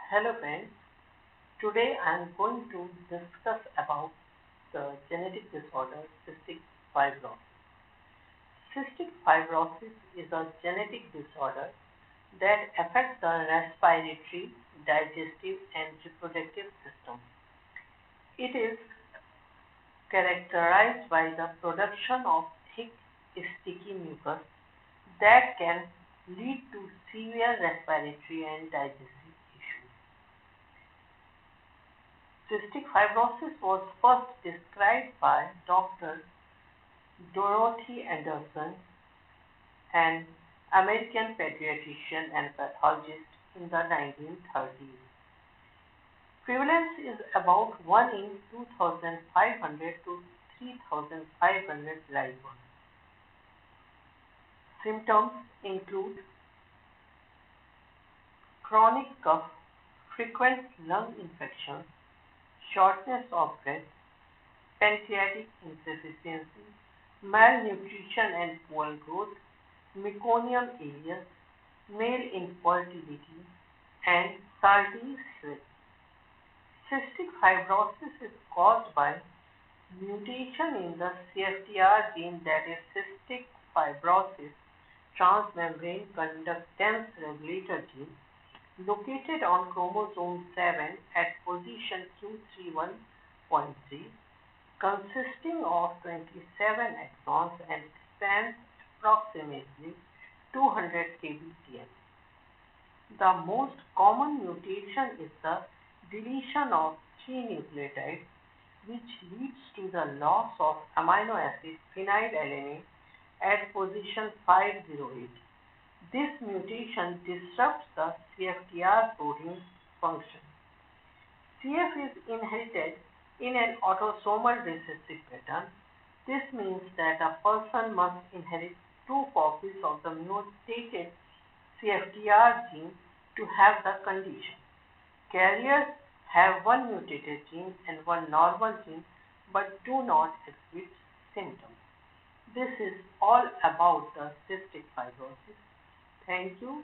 Hello friends, today I am going to discuss about the genetic disorder cystic fibrosis. Cystic fibrosis is a genetic disorder that affects the respiratory, digestive and reproductive system. It is characterized by the production of thick, sticky mucus that can lead to severe respiratory and digestive issues. Cystic fibrosis was first described by Dr. Dorothy Andersen, an American pediatrician and pathologist in the 1930s. Prevalence is about 1 in 2,500 to 3,500 live births. Symptoms include chronic cough, frequent lung infections, shortness of breath, pancreatic insufficiency, malnutrition and poor growth, meconium ileus, male infertility, and salty sweat. Cystic fibrosis is caused by mutation in the CFTR gene, that is cystic fibrosis transmembrane conductance regulator gene, located on chromosome 7 at position Q31.3, consisting of 27 exons and spans approximately 200 kbcm. The most common mutation is the deletion of 3 nucleotides, which leads to the loss of amino acid phenylalanine at position 508. This mutation disrupts the CFTR protein function. CF is inherited in an autosomal recessive pattern. This means that a person must inherit 2 copies of the mutated CFTR gene to have the condition. Carriers have 1 mutated gene and 1 normal gene but do not exhibit symptoms. This is all about the cystic fibrosis. Thank you.